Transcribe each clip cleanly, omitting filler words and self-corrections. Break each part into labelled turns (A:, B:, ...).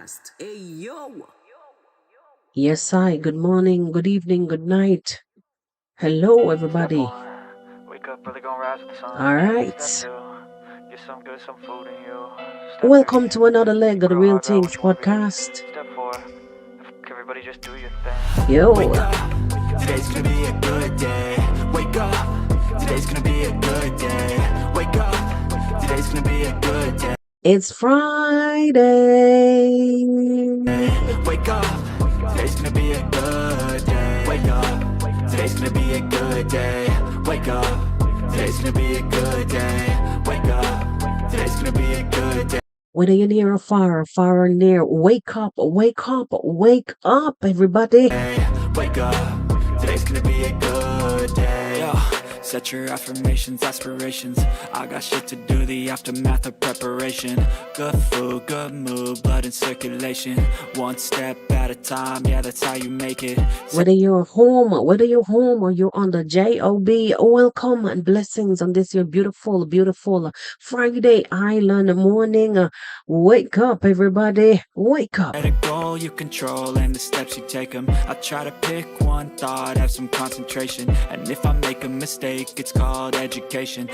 A: podcast. Hey, yo!
B: Yes, hi. Good morning, good evening, good night. Hello, everybody.
C: Wake up, really gonna rise with the sun.
B: All right.
C: Step 2, get some good, some food in you. Step
B: Welcome
C: 3,
B: to another leg of the
C: grow
B: Real
C: hard about
B: Tingz
C: what you wanna be.
B: podcast.
C: Step 4, everybody just do your thing.
B: Yo.
A: Wake up! Today's gonna be a good day. Wake up! Today's gonna be a good day. Wake up! Today's gonna be a good day.
B: It's Friday.
A: Wake up! Today's gonna be a good day. Wake up! Today's gonna be a good day. Wake up! Today's gonna be a good day. Wake up! Today's gonna be a good day.
B: Whether you're near or far or near, wake up, wake up, wake up, everybody.
A: Wake up, today's gonna be a good day.
D: Yo, set your affirmations, aspirations. I got shit to do, the aftermath of preparation. Good food, good mood, blood in circulation. One step at a time, yeah, that's how you make it.
B: Whether you're home or you're on the job, welcome and blessings on this your beautiful, beautiful Friday Island morning. Wake up, everybody. Wake up.
D: Set a goal you control and the steps you take them. I try to pick one thought, have some concentration. And if I make a mistake, it's called education.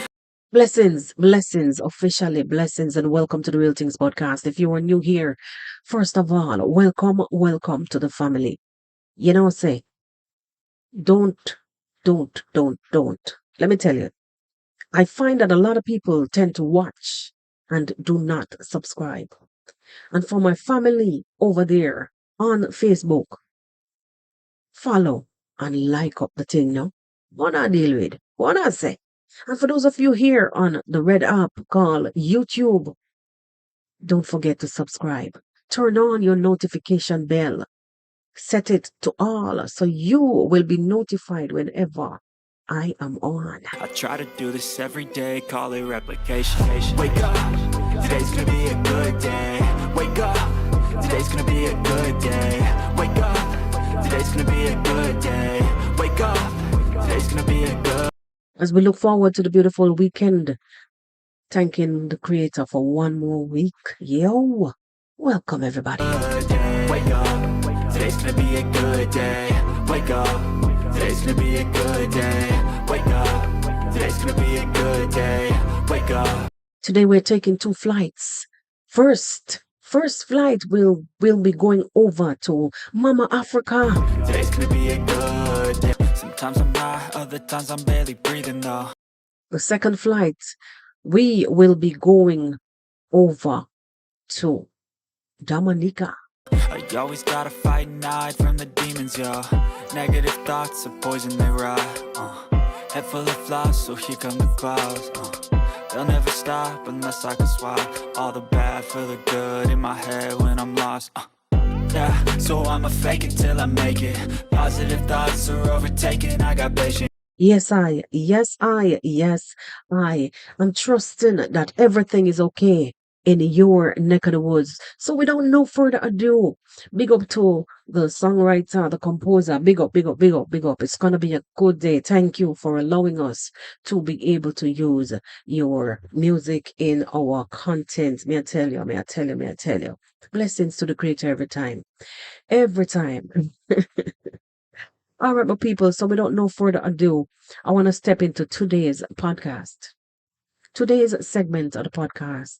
B: Blessings, officially blessings, and welcome to the Real Tingz podcast. If you are new here, first of all, welcome to the family. You know, say, don't. Let me tell you, I find that a lot of people tend to watch and do not subscribe. And for my family over there on Facebook, follow and like up the thing, no? What I deal with, what I say. And for those of you here on the red app called YouTube, don't forget to subscribe. Turn on your notification bell. Set it to all so you will be notified whenever I am on.
D: I try to do this every day, call it replication.
A: Wake up, today's gonna be a good day. Wake up, today's gonna be a good day. Wake up, today's gonna be a good day. Wake up, today's gonna be a good.
B: As we look forward to the beautiful weekend, thanking the Creator for one more week. Yo, welcome everybody.
A: Day. Wake up, today's gonna be a good day. Wake up, today's gonna be a good day. Wake up, today's gonna be a good day. Wake up.
B: Today we're taking 2 flights. First flight will be going over to Mama Africa.
A: Today's gonna be a good day.
D: Sometimes I'm high, other times I'm barely breathing though.
B: The second flight, we will be going over to Domenica.
D: I always gotta fight and hide from the demons, yo. Negative thoughts are poison, they rot. Head full of flies, so here come the clouds. They'll never stop unless I can swap all the bad for the good in my head when I'm lost. Yeah, so I'ma fake it till I make it. Positive thoughts are overtaken, I got patience.
B: Yes, I. I'm trusting that everything is okay in your neck of the woods. So without no further ado, big up to the songwriter, the composer. Big up. It's gonna be a good day. Thank you for allowing us to be able to use your music in our content. May I tell you. Blessings to the Creator every time. All right, my people, so without no further ado, I want to step into today's podcast. Today's segment of the podcast.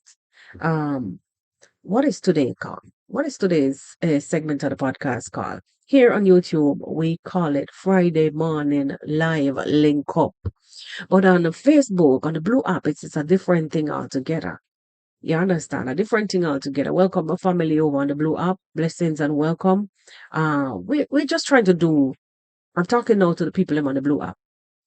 B: What is today called? What is today's segment of the podcast called? Here on YouTube, we call it Friday Morning Live Link Up. But on the Facebook, on the Blue app, it's a different thing altogether. You understand? A different thing altogether. Welcome, my family over on the Blue app. Blessings and welcome. We're just trying to do. I'm talking now to the people on the Blue app,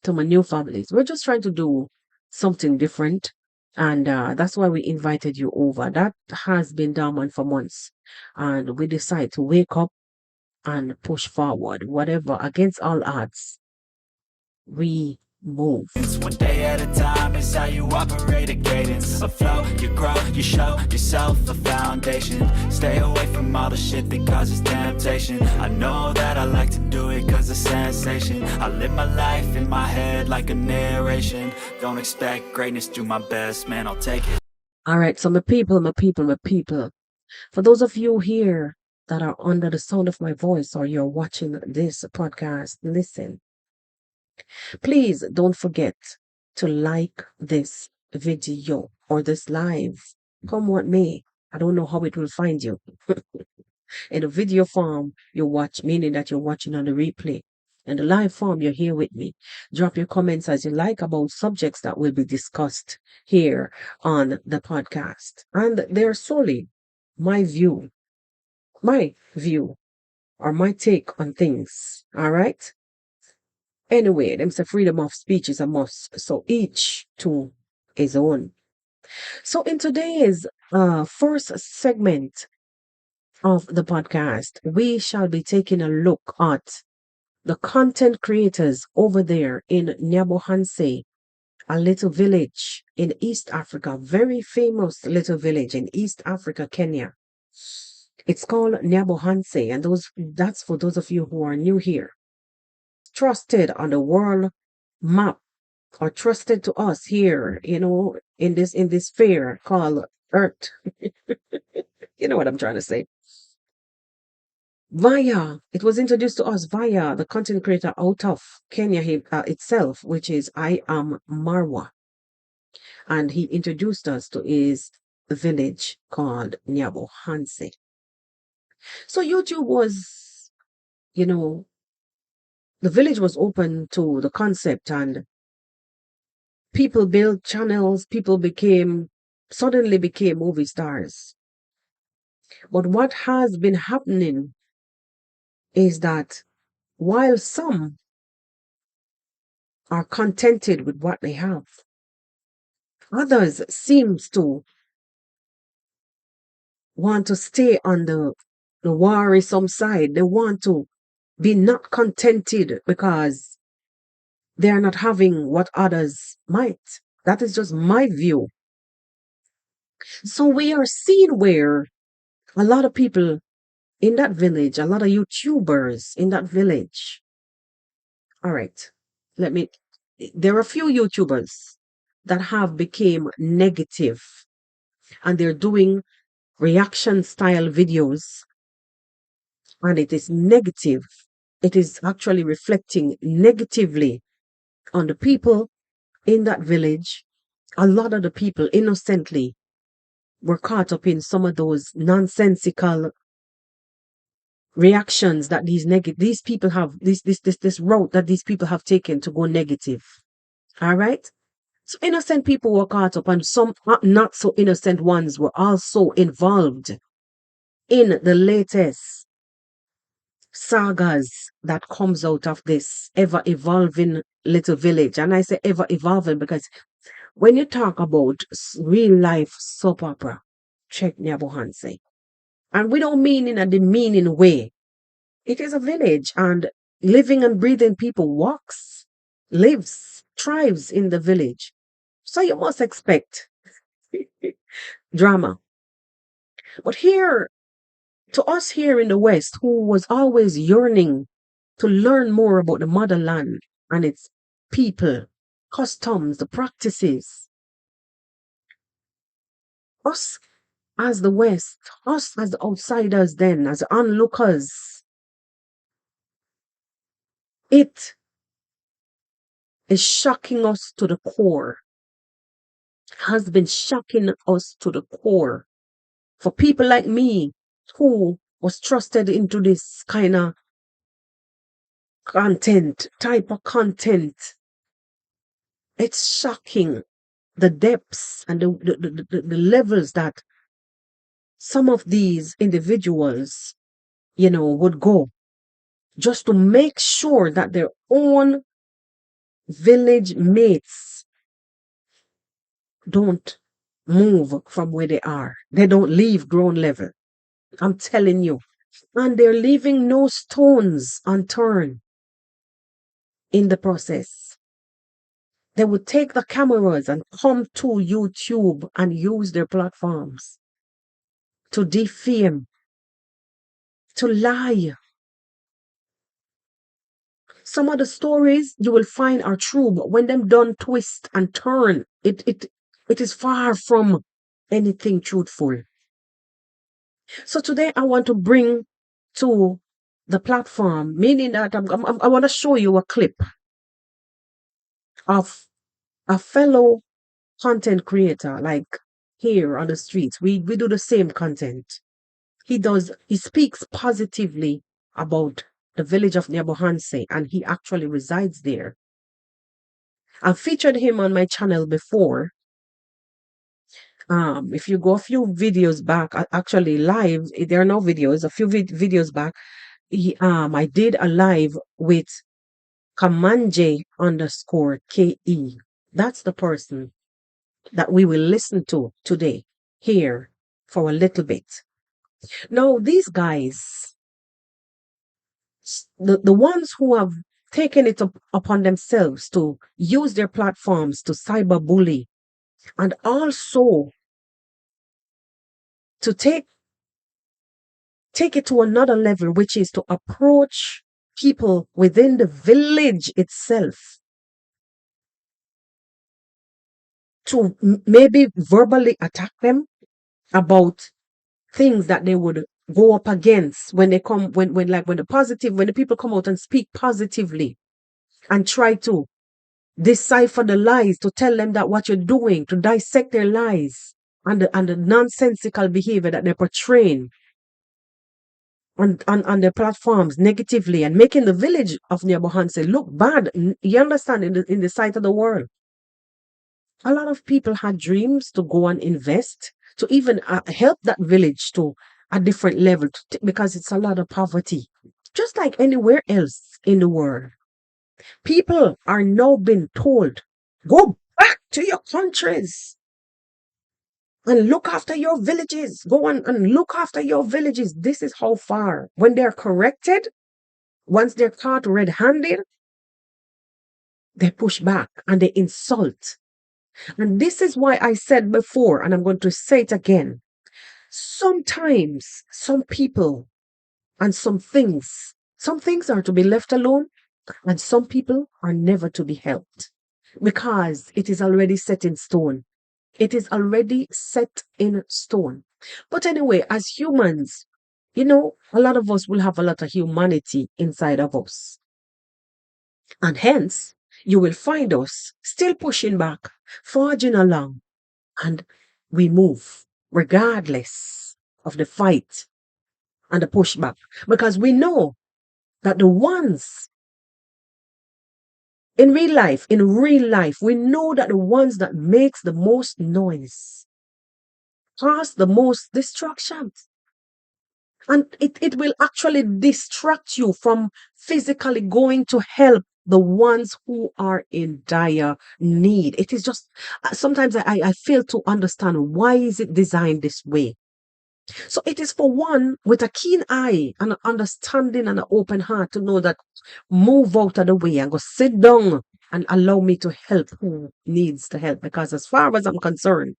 B: to my new families. We're just trying to do something different. And that's why we invited you over. That has been dormant for months. And we decide to wake up and push forward. Whatever, against all odds, we move.
D: One day at a time is how you operate a cadence. A flow, you grow, you show yourself a foundation. Stay away from all the shit that causes temptation. I know that I like to do it cause it's sensation. I live my life in my head like a narration. Don't expect greatness, do my best, man, I'll take it.
B: All right, so my people, For those of you here that are under the sound of my voice or you're watching this podcast, listen. Please don't forget to like this video or this live. Come what may. I don't know how it will find you. In the video form, you watch, meaning that you're watching on the replay. In the live form, you're here with me. Drop your comments as you like about subjects that will be discussed here on the podcast. And they're solely my view, or my take on things. All right? Anyway, them say freedom of speech is a must. So each to his own. So in today's first segment of the podcast, we shall be taking a look at the content creators over there in Nyabohanse, a little village in East Africa, very famous little village in East Africa, Kenya. It's called Nyabohanse, and that's for those of you who are new here. Trusted on the world map, or trusted to us here, in this fair called Earth. You know what I'm trying to say. It was introduced to us via the content creator out of Kenya itself, which is I Am Marwa. And he introduced us to his village called Nyabohanse. So YouTube was, the village was open to the concept, and people built channels, people suddenly became movie stars. But what has been happening is that while some are contented with what they have, others seems to want to stay on the worrisome side. They want to be not contented because they are not having what others might. That is just my view. So we are seeing where a lot of people in that village, a lot of YouTubers in that village. All right, there are a few YouTubers that have become negative, and they're doing reaction style videos, and it is negative. It is actually reflecting negatively on the people in that village. A lot of the people innocently were caught up in some of those nonsensical reactions that these people have, this route that these people have taken to go negative. All right. So innocent people were caught up, and some not so innocent ones were also involved in the latest sagas that comes out of this ever evolving little village. And I say ever evolving because when you talk about real life soap opera, check Nyabohanse. And we don't mean in a demeaning way. It is a village, and living and breathing people walks, lives, thrives in the village. So you must expect drama. But here, to us here in the West, who was always yearning to learn more about the motherland and its people, customs, the practices, us as the West, us as the outsiders then, as the onlookers, it is shocking us to the core, has been shocking us to the core. For people like me, who was trusted into this kind of type of content, it's shocking the depths and the levels that some of these individuals, would go just to make sure that their own village mates don't move from where they are. They don't leave ground level. I'm telling you. And they're leaving no stones unturned in the process. They would take the cameras and come to YouTube and use their platforms to defame, to lie. Some of the stories you will find are true, but when them done twist and turn, it is far from anything truthful. So today I want to bring to the platform, meaning that I want to show you a clip of a fellow content creator, like here on the streets. We do the same content. He speaks positively about the village of Nyabohanse, and he actually resides there. I've featured him on my channel before. If you go a few videos back, actually live, there are no videos, a few videos back, I did a live with Kamanja underscore KE. That's the person that we will listen to today here for a little bit. Now, these guys, the ones who have taken it upon themselves to use their platforms to cyberbully and also to take it to another level, which is to approach people within the village itself to maybe verbally attack them about things that they would go up against when they come, when the people come out and speak positively and try to decipher the lies, to tell them that what you're doing, to dissect their lies and the nonsensical behavior that they're portraying on their platforms negatively and making the village of Nyabohanse look bad. You understand, in the sight of the world. A lot of people had dreams to go and invest, to even help that village to a different level, because it's a lot of poverty, just like anywhere else in the world. People are now being told, go back to your countries and look after your villages. Go on and look after your villages. This is how far. When they're corrected, once they're caught red-handed, they push back and they insult. And this is why I said before, and I'm going to say it again. Sometimes some people and some things are to be left alone, and some people are never to be helped, because it is already set in stone. It is already set in stone. But anyway, as humans, a lot of us will have a lot of humanity inside of us. And hence, you will find us still pushing back, forging along, and we move regardless of the fight and the pushback, because we know that the ones in real life, we know that the ones that makes the most noise cause the most distractions. And it will actually distract you from physically going to help the ones who are in dire need. It is just, sometimes I fail to understand, why is it designed this way? So it is for one with a keen eye and an understanding and an open heart to know that, move out of the way and go sit down and allow me to help who needs the help. Because as far as I'm concerned,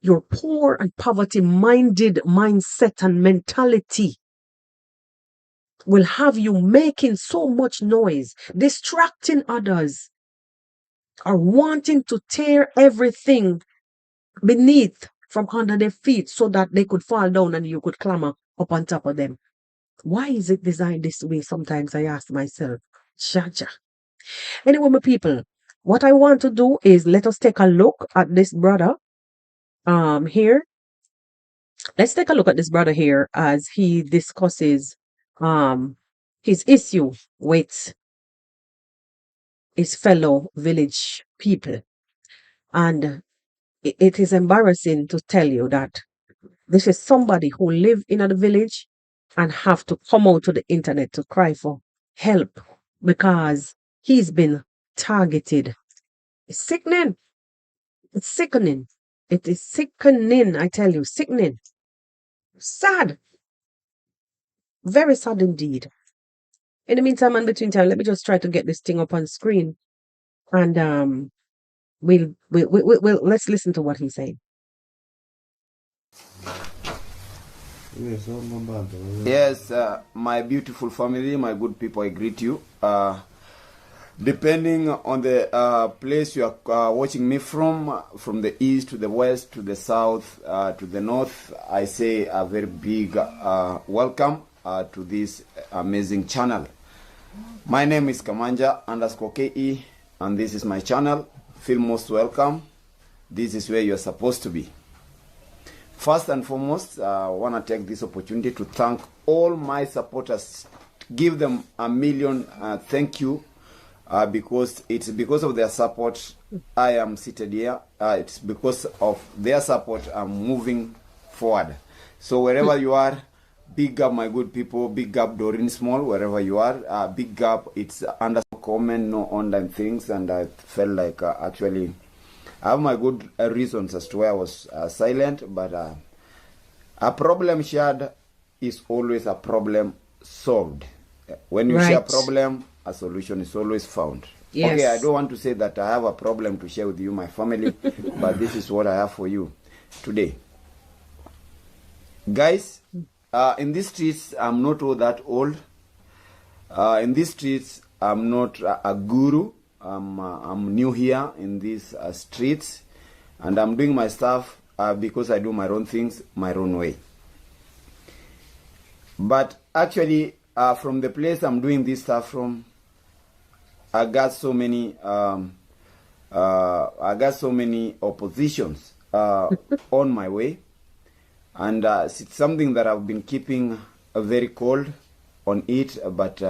B: your poor and poverty-minded mindset and mentality will have you making so much noise, distracting others, or wanting to tear everything beneath from under their feet so that they could fall down and you could clamber up on top of them. Why is it designed this way? Sometimes I ask myself. Jaja. Anyway, my people, what I want to do is, let us take a look at this brother here. Let's take a look at this brother here as he discusses his issue with his fellow village people. And it is embarrassing to tell you that this is somebody who live in a village and have to come out to the internet to cry for help because he's been targeted. It's sickening. It's sickening. It is sickening, I tell you, sickening. Sad. Very sad indeed. In the meantime and between time, let me just try to get this thing up on screen. And we'll let's listen to what he's saying.
E: Yes, my beautiful family, my good people, I greet you. Depending on the place you are watching me from the east to the west to the south to the north, I say a very big welcome to this amazing channel. My name is Kamanja _KE, and this is my channel. Feel most welcome. This is where you're supposed to be. First and foremost, I want to take this opportunity to thank all my supporters. Give them a million thank you. Because it's because of their support I am seated here. It's because of their support I'm moving forward. So wherever you are, big up my good people, big up Doreen Small, wherever you are, big up. It's under comment, no online things, and I felt like actually I have my good reasons as to why I was silent, but a problem shared is always a problem solved. When you share a problem, a solution is always found.
B: Yes.
E: Okay, I don't want to say that I have a problem to share with you, my family, but this is what I have for you today. Guys, in these streets, I'm not all that old. In these streets, I'm not a guru. I'm new here in these streets, and I'm doing my stuff because I do my own things my own way. But actually, from the place I'm doing this stuff from, I got so many oppositions on my way, and it's something that I've been keeping very cold on it, but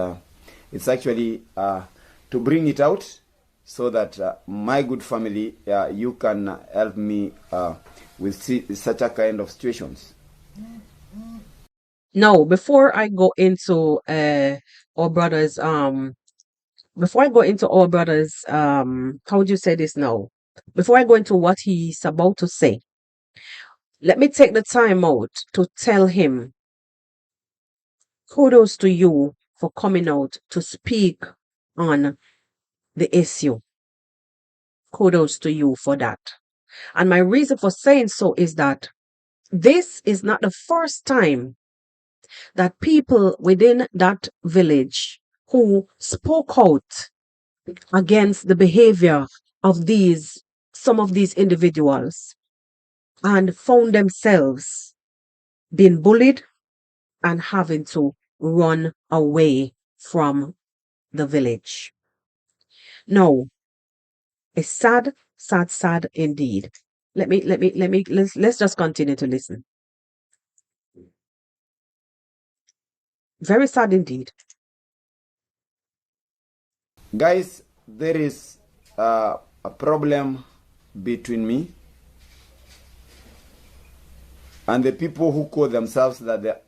E: it's actually to bring it out so that my good family, you can help me with such a kind of situations.
B: Now, before I go into our brothers, how would you say this now? Before I go into what he's about to say, let me take the time out to tell him, kudos to you for coming out to speak on the issue. Kudos to you for that. And my reason for saying so is that this is not the first time that people within that village who spoke out against the behavior of some of these individuals and found themselves being bullied and having to run away from the village. No, it's sad, sad, sad indeed. Let's just continue to listen. Very sad indeed.
E: Guys, there is a problem between me and the people who call themselves that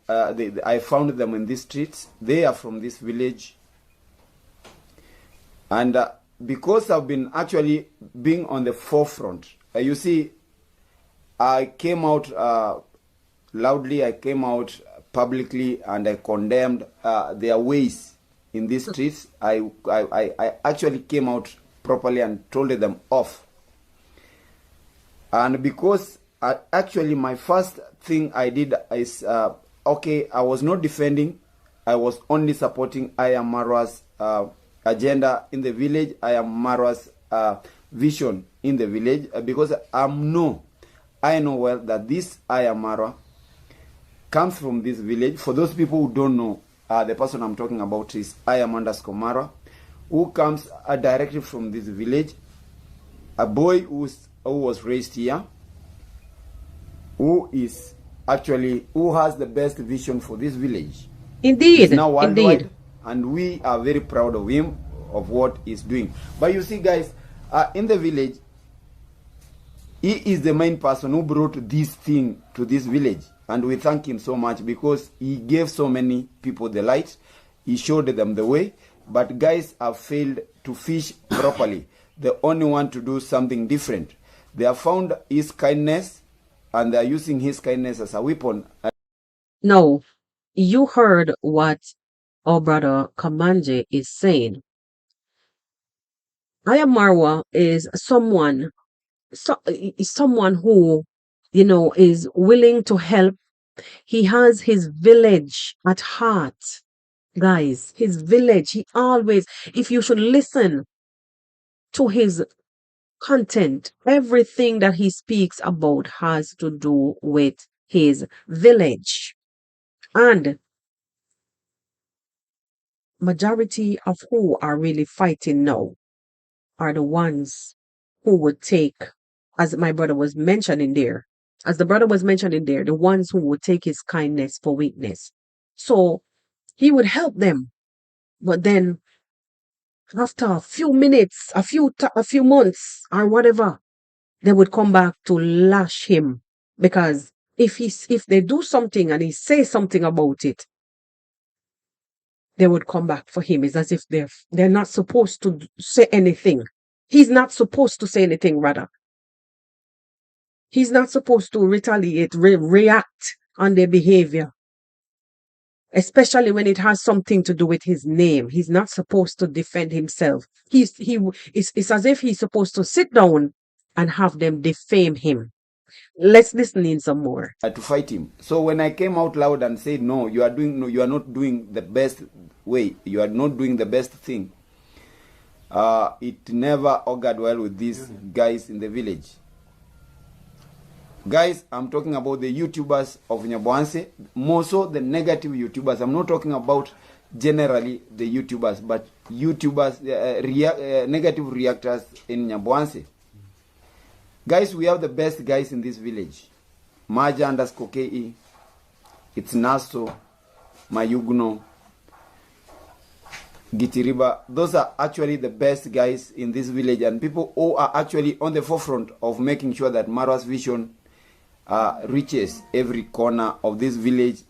E: I found them in these streets. They are from this village, and because I've been actually being on the forefront, you see, I came out loudly, I came out publicly, and I condemned their ways in these streets. I actually came out properly and told them off. And because actually my first thing I did is, okay, I was not defending, I was only supporting I am Marwa's agenda in the village, I am Marwa's vision in the village, because I know well that this I am Marwa comes from this village. For those people who don't know, the person I'm talking about is I am _Marwa, who comes directly from this village, a boy who was raised here, who has the best vision for this village.
B: Indeed,
E: he's now worldwide,
B: indeed.
E: And we are very proud of him, of what he's doing. But you see, guys, in the village, he is the main person who brought this thing to this village. And we thank him so much because he gave so many people the light. He showed them the way. But guys have failed to fish properly. They only want to do something different. They have found his kindness and they are using his kindness as a weapon.
B: No, you heard what our brother Kamanja is saying. Aya Marwa is someone who, is willing to help. He has his village at heart. Guys, his village, he always, if you should listen to his content, everything that he speaks about has to do with his village. And majority of who are really fighting now are the ones who would take, as my brother was mentioning there, as the brother was mentioning there, the ones who would take his kindness for weakness. So he would help them, but then after a few minutes, a few months or whatever, they would come back to lash him, because if they do something and he says something about it, they would come back for him. It's as if they're not supposed to say anything. He's not supposed to say anything, rather. He's not supposed to retaliate, react on their behavior, especially when it has something to do with his name. He's not supposed to defend himself. It's as if he's supposed to sit down and have them defame him. Let's listen in some more.
E: To fight him. So when I came out loud and said, no, you are not doing the best way. You are not doing the best thing. It never augured well with these guys in the village. Guys, I'm talking about the YouTubers of Nyabohanse, more so the negative YouTubers. I'm not talking about generally the YouTubers, but YouTubers, negative reactors in Nyabohanse. Guys, we have the best guys in this village. Maja underscore KE, it's Naso, Mayugno, Gitiriba. Those are actually the best guys in this village, and people who are actually on the forefront of making sure that Marwa's vision reaches every corner of this village,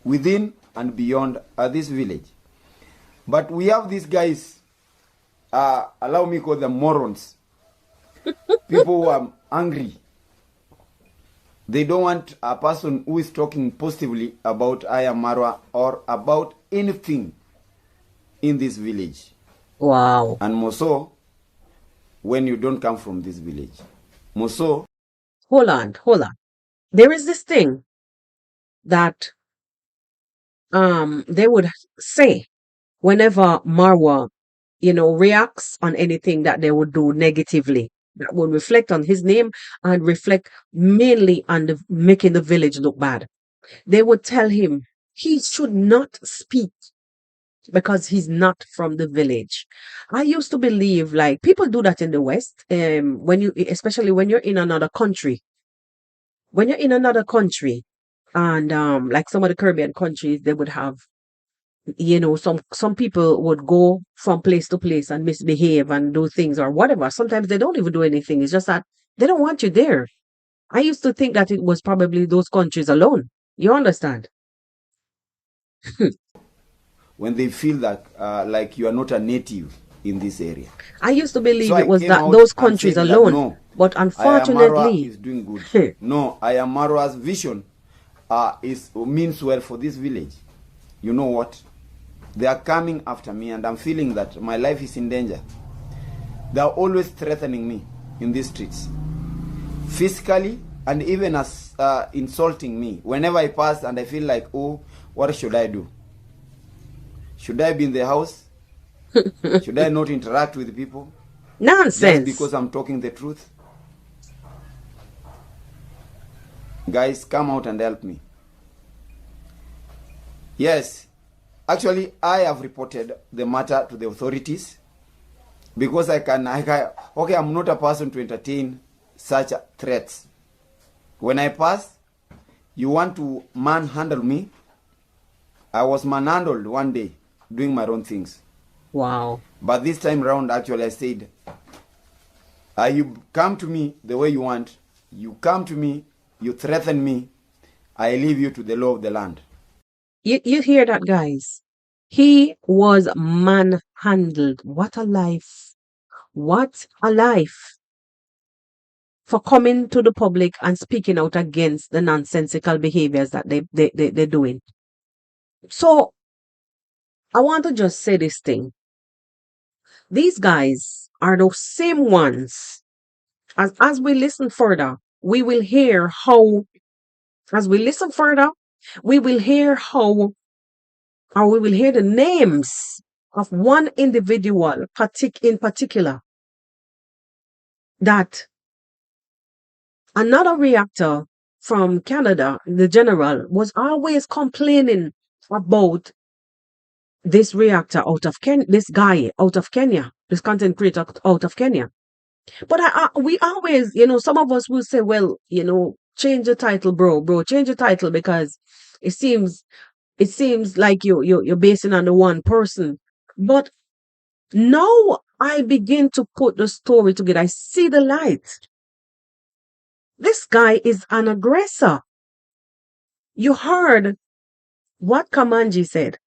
E: within and beyond this village. But we have these guys, allow me to call them morons. People who are angry. They don't want a person who is talking positively about Aya Marwa or about anything in this village.
B: Wow.
E: And more so when you don't come from this village. More so.
B: Hold on. There is this thing that they would say whenever Marwa, reacts on anything that they would do negatively, that would reflect on his name and reflect mainly on making the village look bad. They would tell him he should not speak because he's not from the village. I used to believe, like, people do that in the West, especially when you're in another country. When you're in another country, and like some of the Caribbean countries, they would have, some people would go from place to place and misbehave and do things or whatever. Sometimes they don't even do anything. It's just that they don't want you there. I used to think that it was probably those countries alone. You understand?
E: When they feel that like you are not a native in this area.
B: I used to believe
E: So
B: it was that those countries alone.
E: No,
B: but unfortunately,
E: is doing good. No, Ayamara's vision means well for this village. You know what? They are coming after me, and I'm feeling that my life is in danger. They are always threatening me in these streets, physically and even as insulting me whenever I pass, and I feel like, oh, what should I do? Should I be in the house? Should I not interact with people?
B: Nonsense.
E: Just because I'm talking the truth? Guys, come out and help me. Yes, actually, I have reported the matter to the authorities because okay, I'm not a person to entertain such threats. When I pass, you want to manhandle me? I was manhandled one day doing my own things.
B: Wow.
E: But this time round, actually, I said, you come to me the way you want. You come to me, you threaten me. I leave you to the law of the land.
B: You hear that, guys? He was manhandled. What a life. What a life. For coming to the public and speaking out against the nonsensical behaviors that they're doing. So, I want to just say this thing. These guys are those same ones. As we listen further, we will hear how or we will hear the names of one individual in particular that another reactor from Canada, the general, was always complaining about this reactor out of Kenya, this guy out of Kenya, this content creator out of Kenya. But we always, some of us will say, well, change the title, bro, change the title, because it seems like you're basing on the one person. But now I begin to put the story together. I see the light. This guy is an aggressor. You heard what Kamanja said,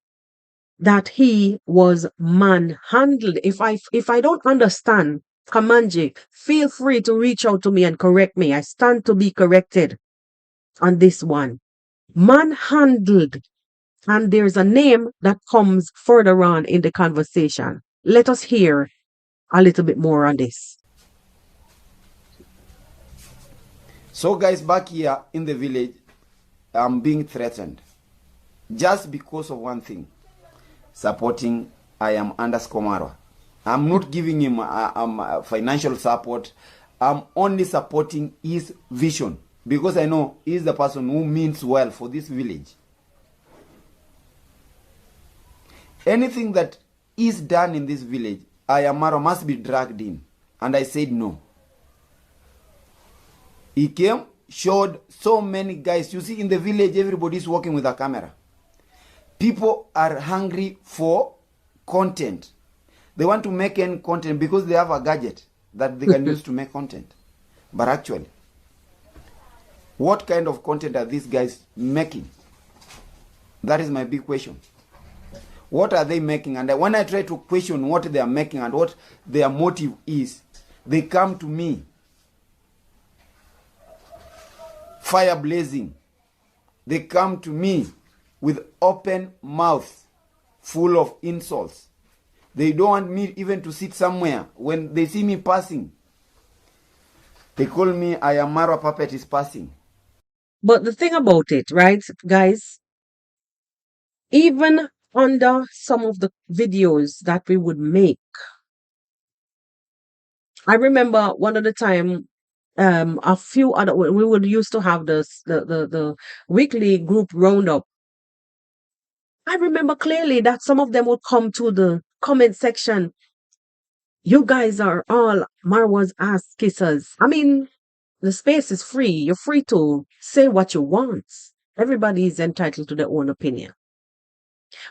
B: that he was manhandled. If I don't understand, Kamanja, feel free to reach out to me and correct me. I stand to be corrected on this one. Manhandled. And there's a name that comes further on in the conversation. Let us hear a little bit more on this.
E: So guys, back here in the village, I'm being threatened just because of one thing: supporting I am underscore Marwa. I'm not giving him financial support. I'm only supporting his vision, because I know he's the person who means well for this village. Anything that is done in this village, I am Marwa must be dragged in. And I said no. He came, showed so many guys. You see, in the village, everybody's working with a camera. People are hungry for content. They want to make any content because they have a gadget that they can use to make content. But actually, what kind of content are these guys making? That is my big question. What are they making? And when I try to question what they are making and what their motive is, they come to me fire blazing. They come to me with open mouth, full of insults. They don't want me even to sit somewhere. When they see me passing, they call me I am Marwa puppet is passing.
B: But the thing about it, right, guys, even under some of the videos that we would make, I remember one of the time, a few other, we would used to have the weekly group roundup. I remember clearly that some of them would come to the comment section. You guys are all Marwa's ass kissers. I mean, the space is free. You're free to say what you want. Everybody is entitled to their own opinion.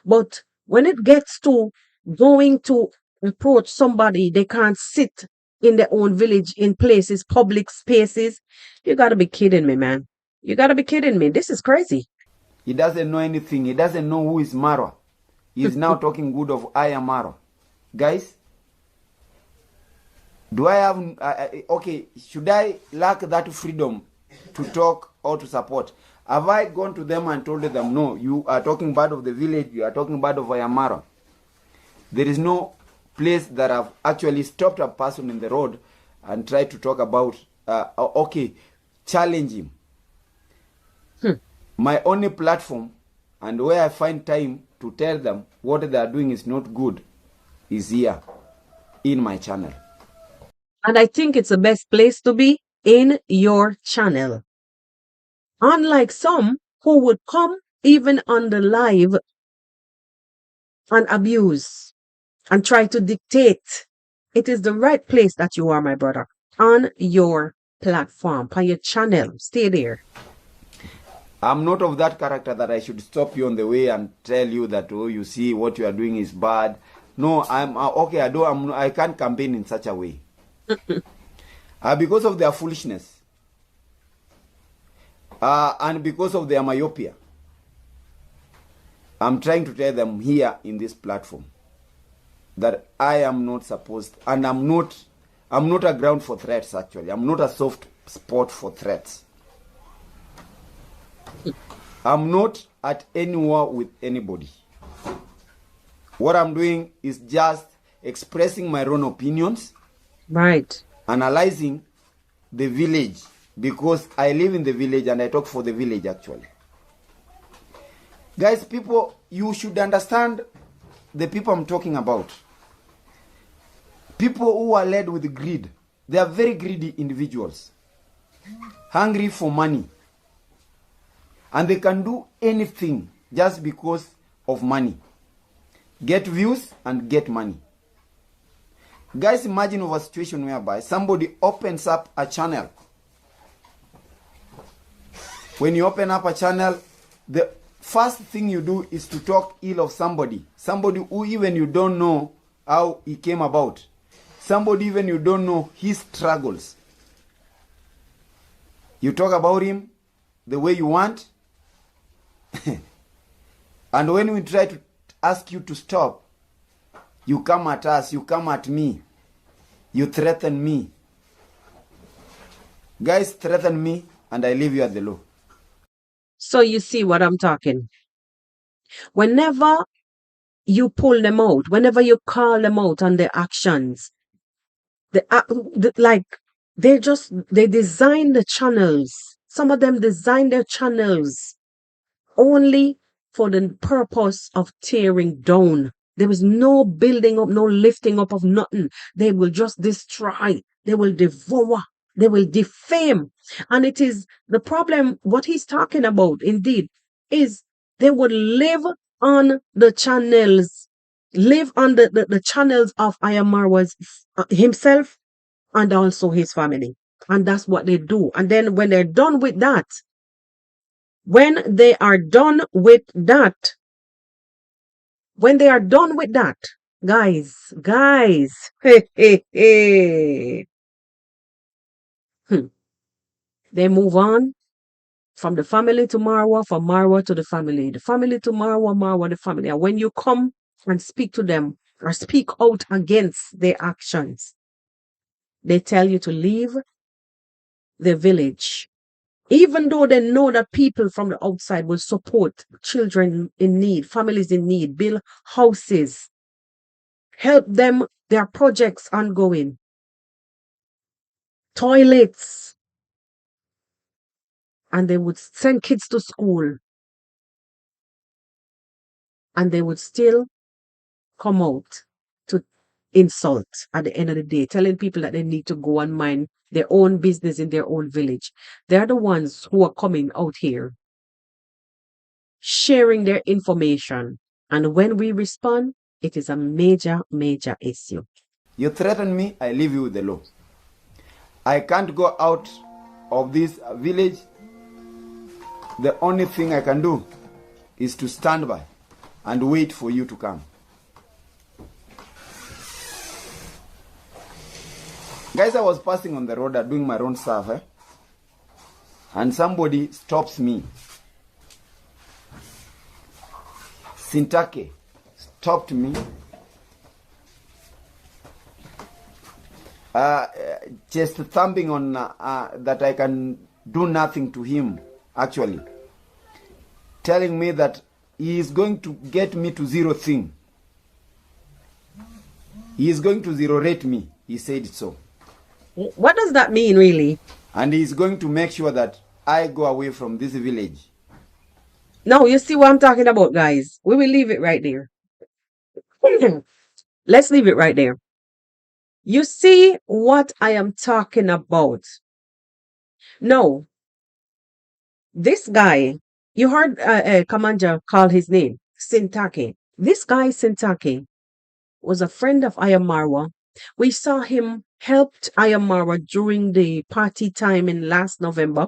B: But when it gets to going to approach somebody, they can't sit in their own village, in places, public spaces. You gotta be kidding me, man. You gotta be kidding me. This is crazy.
E: He doesn't know anything. He doesn't know who is Marwa. He is now talking good of I am Marwa. Guys, do I have, okay, should I lack that freedom to talk or to support? Have I gone to them and told them, no, you are talking bad of the village, you are talking bad of I am Marwa? There is no place that I've actually stopped a person in the road and tried to talk about, okay, challenge him. My only platform, and where I find time to tell them what they are doing is not good, is here in my channel.
B: And I think it's the best place to be, in your channel. Unlike some who would come even on the live and abuse and try to dictate. It is the right place that you are, my brother, on your platform, on your channel. Stay there.
E: I'm not of that character that I should stop you on the way and tell you that, oh, you see what you are doing is bad. No, I'm okay. I can't campaign in such a way. Because of their foolishness, and because of their myopia, I'm trying to tell them here in this platform that I am not supposed, and I'm not a ground for threats. Actually, I'm not a soft spot for threats. I'm not at any war with anybody. What I'm doing is just expressing my own opinions.
B: Right.
E: Analyzing the village, because I live in the village and I talk for the village actually. Guys, people you should understand the people I'm talking about. People who are led with greed. They are very greedy individuals. Hungry for money. And they can do anything just because of money. Get views and get money. Guys, imagine of a situation whereby somebody opens up a channel. When you open up a channel, the first thing you do is to talk ill of somebody. Somebody who even you don't know how he came about. Somebody even you don't know his struggles. You talk about him the way you want. And when we try to ask you to stop, you come at us, you come at me. You threaten me. Guys, threaten me and I leave you at the low.
B: So you see what I'm talking. Whenever you pull them out, whenever you call them out on their actions, like they design the channels. Some of them design their channels only for the purpose of tearing down. There is no building up, no lifting up of nothing. They will just destroy. They will devour. They will defame. And it is the problem, what he's talking about, indeed, is they would live on the channels, live on the channels of Ayamarwa's himself and also his family. And that's what they do. And then when they're done with that, guys, they move on from the family to Marwa, from Marwa to the family to Marwa, Marwa the family. And when you come and speak to them or speak out against their actions, they tell you to leave the village. Even though they know that people from the outside will support children in need, families in need, build houses, help them, their projects ongoing, toilets, and they would send kids to school, and they would still come out to insult at the end of the day, telling people that they need to go and mind their own business in their own village. They're the ones who are coming out here, sharing their information. And when we respond, it is a major, major issue.
E: You threaten me, I leave you with the law. I can't go out of this village. The only thing I can do is to stand by and wait for you to come. Guys, I was passing on the road doing my own stuff, and somebody stops me. Sintake stopped me. Just thumping on that I can do nothing to him, actually. Telling me that he is going to get me to zero thing. He is going to zero rate me. He said so.
B: What does that mean, really?
E: And he is going to make sure that I go away from this village.
B: Now, you see what I'm talking about, guys. We will leave it right there. Let's leave it right there. You see what I am talking about. No, this guy, you heard Kamanja call his name, Sintake. This guy, Sintake, was a friend of Ayamarwa. We saw him helped Ayamarwa during the party time in last November.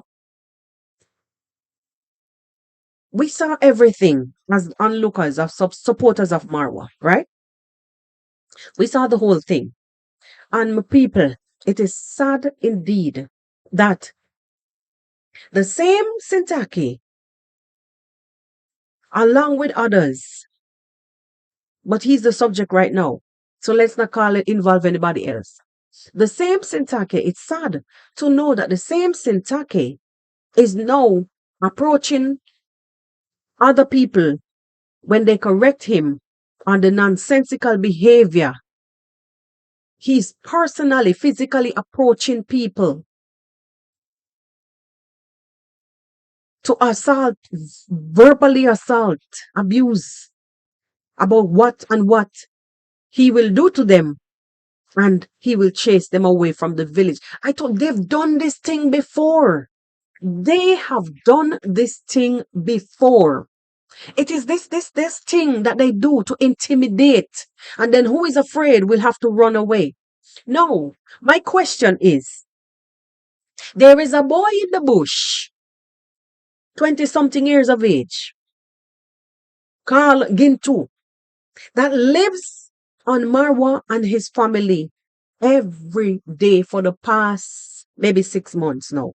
B: We saw everything as onlookers, of supporters of Marwa, right? We saw the whole thing. And my people, it is sad indeed that the same Sintake, along with others, but he's the subject right now, so let's not call it involve anybody else. The same Sintake, it's sad to know that the same Sintake is now approaching other people when they correct him on the nonsensical behavior. He's personally, physically approaching people to assault, verbally assault, abuse about what and what he will do to them, and he will chase them away from the village. I thought they've done this thing before. They have done this thing before. It is this thing that they do to intimidate. And then who is afraid will have to run away. No, my question is, there is a boy in the bush, 20-something years of age, called Gintu, that lives on Marwa and his family every day for the past maybe 6 months now.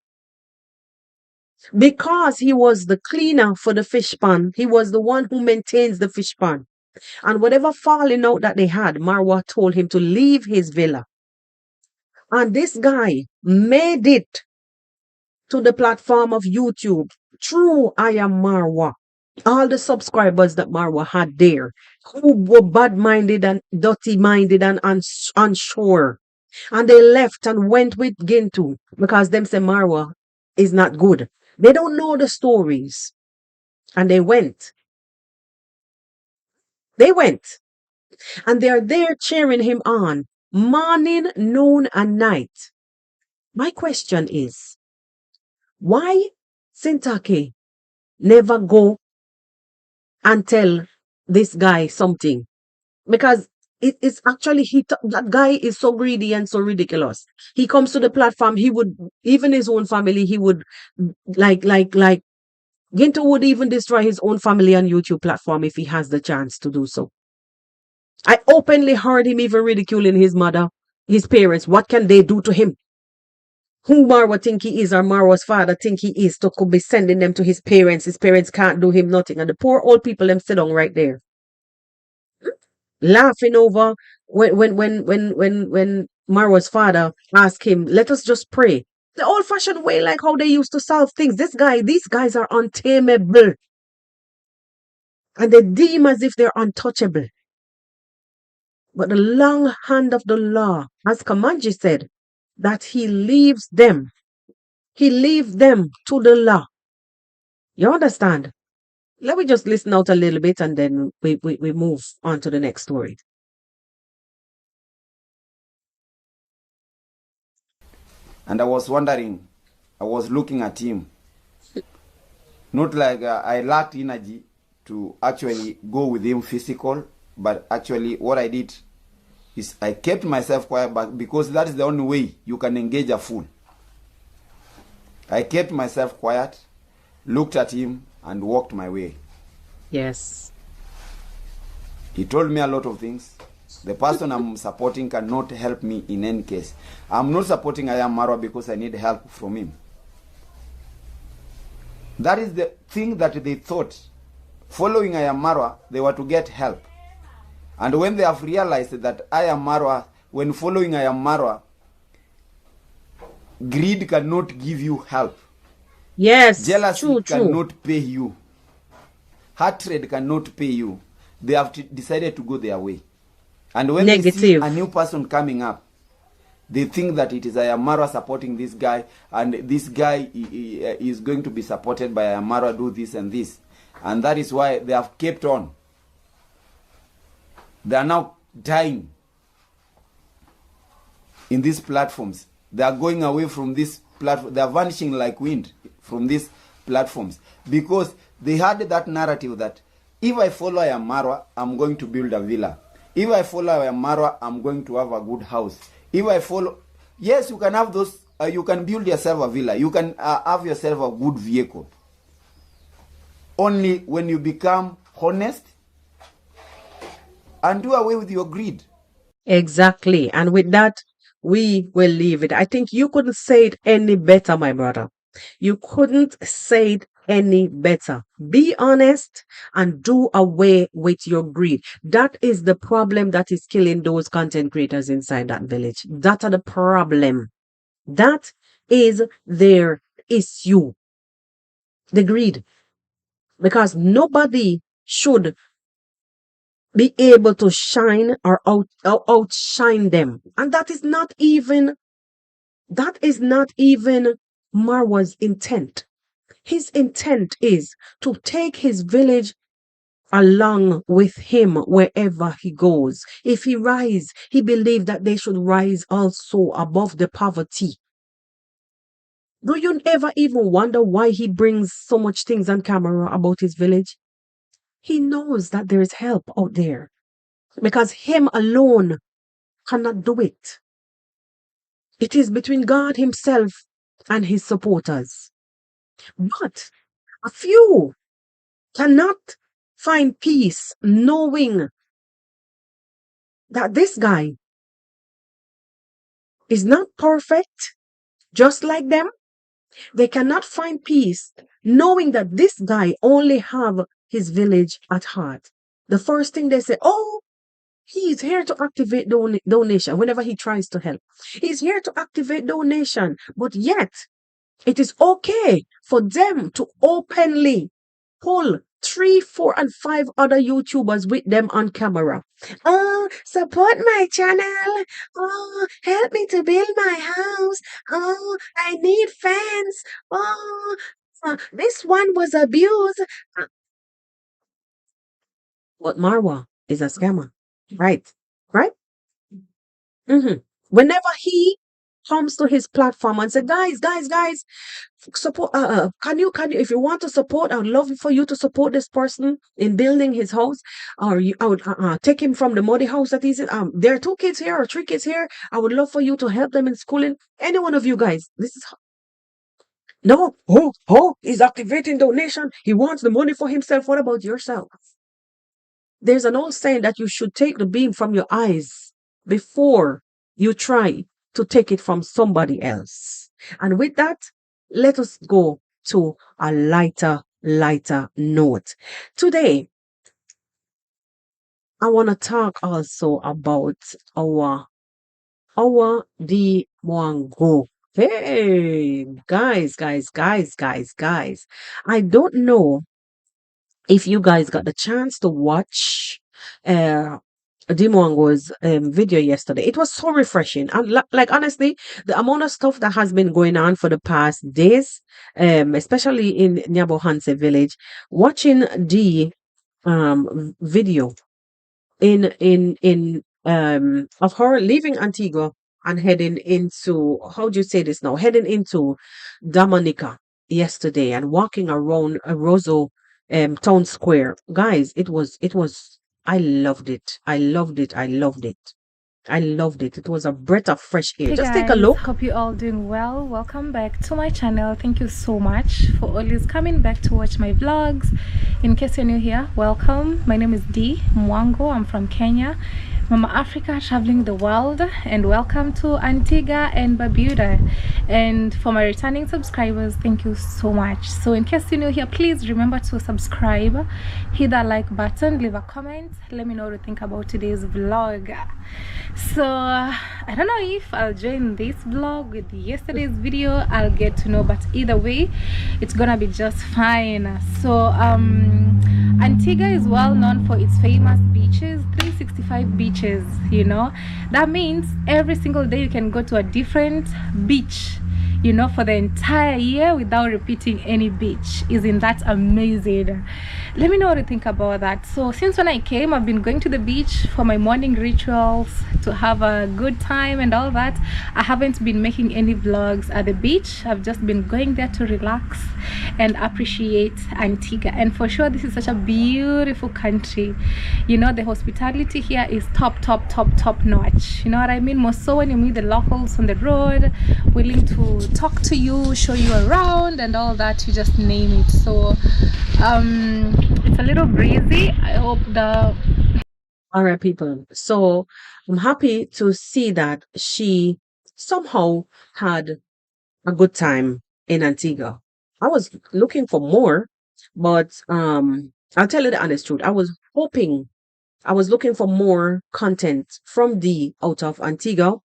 B: Because he was the cleaner for the fish pond, he was the one who maintains the fish pond. And whatever falling out that they had, Marwa told him to leave his villa. And this guy made it to the platform of YouTube through I Am Marwa. All the subscribers that Marwa had there, who were bad-minded and dirty-minded and unsure. And they left and went with Gintu because them say Marwa is not good. They don't know the stories. And they went. They went. And they are there cheering him on, morning, noon, and night. My question is, why Sintake never go and tell this guy something? Because it is actually, that guy is so greedy and so ridiculous. He comes to the platform, he would, even his own family, he would, like, Ginto would even destroy his own family on YouTube platform if he has the chance to do so. I openly heard him even ridiculing his mother, his parents. What can they do to him? Who Marwa think he is, or Marwa's father think he is, to could be sending them to his parents. His parents can't do him nothing. And the poor old people them sit down right there, laughing over when Marwa's father asked him, let us just pray. The old-fashioned way, like how they used to solve things. These guys are untamable. And they deem as if they're untouchable. But the long hand of the law, as Kamanja said, that he leaves them. He leaves them to the law. You understand? Let me just listen out a little bit and then we move on to the next story.
E: And I was wondering, I was looking at him. Not like I lacked energy to actually go with him physical, but actually what I did is I kept myself quiet, but because that is the only way you can engage a fool. I kept myself quiet, looked at him, and walked my way.
B: Yes.
E: He told me a lot of things. The person I'm supporting cannot help me in any case. I'm not supporting I Am Marwa because I need help from him. That is the thing that they thought. Following I Am Marwa, they were to get help. And when they have realized that I Am Marwa, when following I Am Marwa, greed cannot give you help.
B: Yes.
E: Jealousy cannot pay you. Hatred cannot pay you. They have decided to go their way. And when they see a new person coming up, they think that it is I Am Marwa supporting this guy, and this guy is going to be supported by I Am Marwa, do this and this. And that is why they have kept on. They are now dying in these platforms. They are going away from this platform. They are vanishing like wind from these platforms because they had that narrative that if I follow I Am Marwa, I'm going to build a villa. If I follow I Am Marwa, I'm going to have a good house. If I follow, yes, you can have those. You can build yourself a villa. You can have yourself a good vehicle. Only when you become honest and do away with your greed.
B: Exactly. And with that, we will leave it. I think you couldn't say it any better, my brother. You couldn't say it any better. Be honest and do away with your greed. That is the problem that is killing those content creators inside that village. That are the problem. That is their issue. The greed. Because nobody should be able to shine or outshine them. And that is not even Marwa's intent. His intent is to take his village along with him wherever he goes. If he rise, he believed that they should rise also above the poverty. Do you ever even wonder why he brings so much things on camera about his village? He knows that there is help out there because him alone cannot do it. It is between God himself and his supporters. But a few cannot find peace knowing that this guy is not perfect, just like them. They cannot find peace knowing that this guy only have his village at heart. The first thing they say, oh, he's here to activate donation whenever he tries to help. He's here to activate donation, but yet it is okay for them to openly pull 3, 4, and 5 other YouTubers with them on camera. Oh, support my channel. Oh, help me to build my house. Oh, I need fans. Oh, this one was abused. But Marwa is a scammer. Right. Right? Whenever he comes to his platform and say, guys, support, can you, if you want to support, I would love for you to support this person in building his house, or I would take him from the muddy house that he's in. There are 2 kids here or 3 kids here. I would love for you to help them in schooling. Any one of you guys, this is no. Oh, he's activating donation. He wants the money for himself. What about yourself? There's an old saying that you should take the beam from your eyes before you try to take it from somebody else. And with that, let us go to a lighter note. Today, I want to talk also about our Dee Mwango. Hey, guys. I don't know if you guys got the chance to watch Deemwango's video yesterday. It was so refreshing, and like honestly, the amount of stuff that has been going on for the past days, especially in Nyabohanse village, watching the video in of her leaving Antigua and heading into, how do you say this now, heading into Domenica yesterday and walking around Rosso town square. Guys, it was I loved it. It was a breath of fresh air.
F: Hey
B: Just
F: guys,
B: take a look.
F: hope you all doing well. Welcome back to my channel. Thank you so much for always coming back to watch my vlogs. In case you're new here, welcome. My name is Dee Mwango. I'm from Kenya, Mama Africa, traveling the world, and welcome to Antigua and Barbuda. And for my returning subscribers, thank you so much. So in case you're new here, please remember to subscribe, hit that like button, leave a comment, let me know what you think about today's vlog. So I don't know if I'll join this vlog with yesterday's video. I'll get to know, but either way it's gonna be just fine. So Antigua is well known for its famous beaches, 365 beaches, you know. That means every single day you can go to a different beach, you know, for the entire year without repeating any beach. Isn't that amazing? Let me know what you think about that. So since when I came, I've been going to the beach for my morning rituals, to have a good time and all that. I haven't been making any vlogs at the beach. I've just been going there to relax and appreciate Antigua. And for sure, this is such a beautiful country. You know, the hospitality here is top notch. You know what I mean? More so when you meet the locals on the road, willing to talk to you, show you around and all that, you just name it. So it's a little breezy. I hope the
B: All right, people. So I'm happy to see that she somehow had a good time in Antigua. I was looking for more, but I'll tell you the honest truth. I was looking for more content from Dee out of Antigua,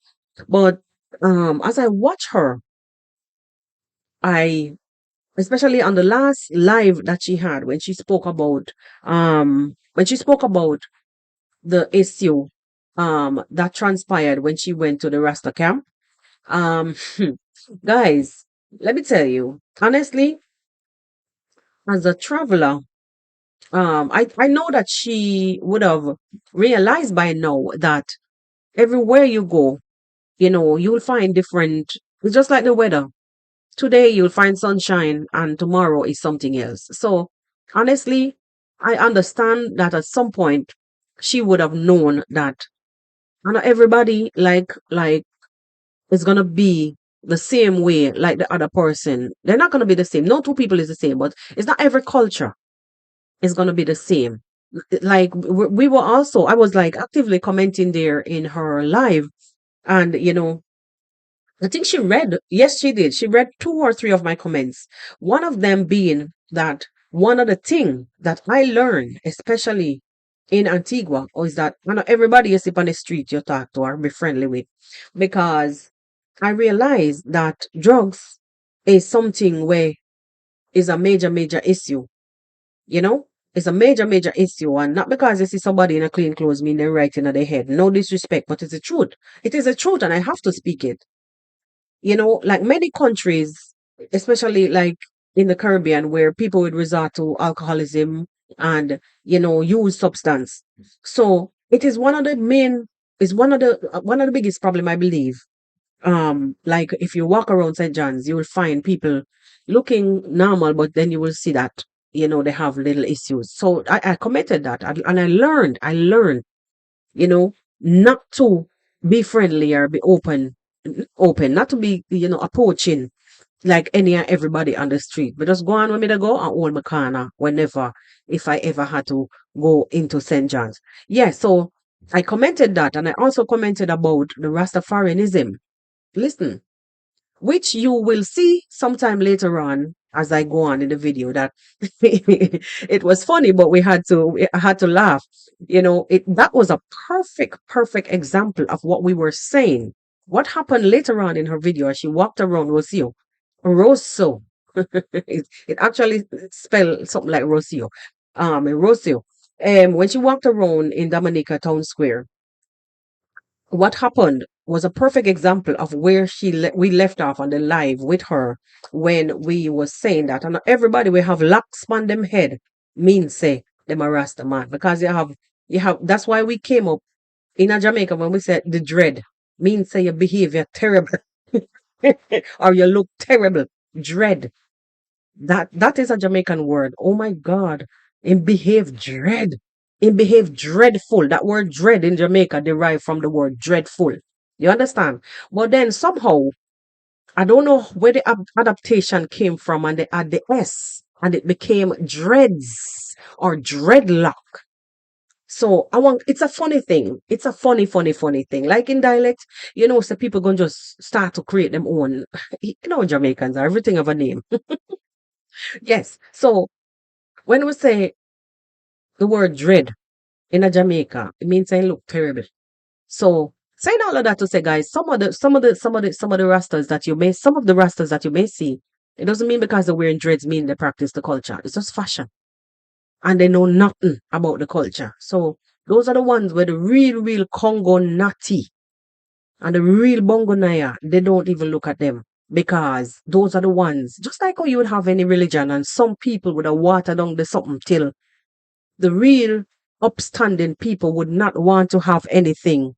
B: but as I watch her, especially on the last live that she had, when she spoke about the issue that transpired when she went to the Rasta camp. Guys, let me tell you, honestly, as a traveler, I know that she would have realized by now that everywhere you go, you'll find different. It's just like the weather. Today you'll find sunshine, and tomorrow is something else. So honestly, I understand that at some point she would have known that, and not everybody like is gonna be the same way like the other person. They're not gonna be the same. No two people is the same, but it's not every culture is gonna be the same. Like we were also, I was like actively commenting there in her live, and I think she read, yes, she did. She read two or three of my comments. One of them being that one of the things that I learned, especially in Antigua, is that not everybody you see on the street you talk to or be friendly with. Because I realized that drugs is something where is a major, major issue, you know? It's a major, major issue. And not because you see somebody in a clean clothes mean they're right in their head. No disrespect, but it's the truth. It is the truth, and I have to speak it. Like many countries, especially like in the Caribbean, where people would resort to alcoholism and, use substance. So it is one of the biggest problem, I believe. Like if you walk around St. John's, you will find people looking normal, but then you will see that, they have little issues. So I commented that, and I learned, you know, not to be friendly or be open, not to be, approaching like any and everybody on the street, but just go on with me to go and hold my corner whenever, if I ever had to go into St. John's. Yeah, so I commented that, and I also commented about the Rastafarianism. Listen, which you will see sometime later on as I go on in the video, that it was funny, but I had to laugh. That was a perfect example of what we were saying. What happened later on in her video as she walked around Rocio. It actually spelled something like Rocio. Rocio. When she walked around in Domenica town square, what happened was a perfect example of where we left off on the live with her, when we was saying that, and everybody will have locks on them head means say them a rasta man, because you have that's why we came up in a Jamaica when we said the dread means say your behavior terrible or you look terrible. Dread, that is a Jamaican word. Oh my God. In behave dread. In behave dreadful. That word dread in Jamaica derived from the word dreadful. You understand? But then somehow, I don't know where the adaptation came from, and they add the S and it became dreads or dreadlock. So it's a funny thing. It's a funny thing. Like in dialect, so people gonna just start to create them own. Jamaicans are everything of a name. Yes. So when we say the word dread in a Jamaica, it means I look terrible. So saying all of that to say, guys, some of the rastas that you may some of the rastas that you may see, it doesn't mean because they're wearing dreads mean they practice the culture. It's just fashion. And they know nothing about the culture. So those are the ones where the real Congo natty and the real Bongo Naya, they don't even look at them, because those are the ones, just like how you would have any religion, and some people would have watered down the something till the real upstanding people would not want to have anything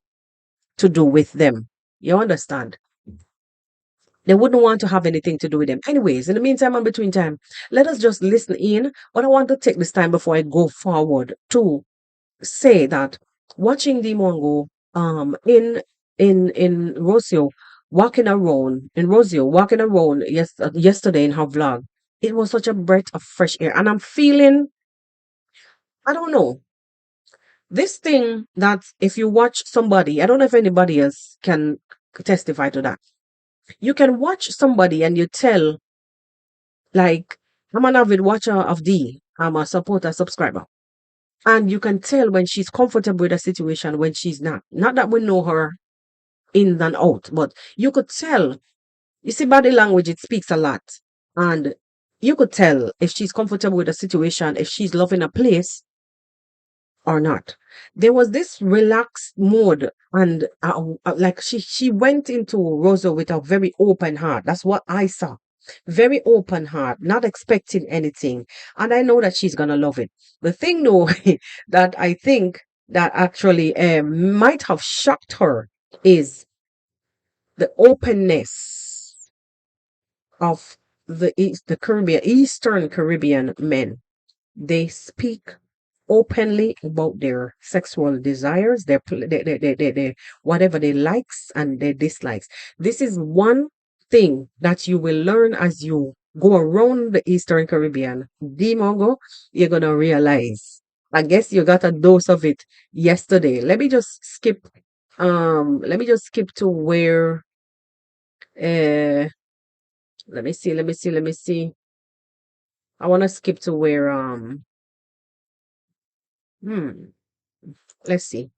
B: to do with them. You understand? They wouldn't want to have anything to do with them. Anyways, in the meantime and between time, let us just listen in. But I want to take this time before I go forward to say that watching Dee Mwango in Rocio walking around yesterday in her vlog, it was such a breath of fresh air. And I'm feeling, I don't know, this thing that if you watch somebody, I don't know if anybody else can testify to that. You can watch somebody and you tell, like, I'm an avid watcher of Dee. I'm a supporter, subscriber. And you can tell when she's comfortable with a situation, when she's not. Not that we know her in and out, but you could tell. You see, body language, it speaks a lot. And you could tell if she's comfortable with a situation, if she's loving a place or not. There was this relaxed mode, and like she went into Rosa with a very open heart. That's what I saw. very open heart, not expecting anything. And I know that she's gonna love it. The thing though that I think that actually might have shocked her is the openness of the Caribbean, Eastern Caribbean men. They speak openly about their sexual desires, their whatever they likes and their dislikes. This is one thing that you will learn as you go around the Eastern Caribbean. Dee Mwango, you're gonna realize. I guess you got a dose of it yesterday. Let me just skip to where uh let me see. I wanna skip to where hmm let's see.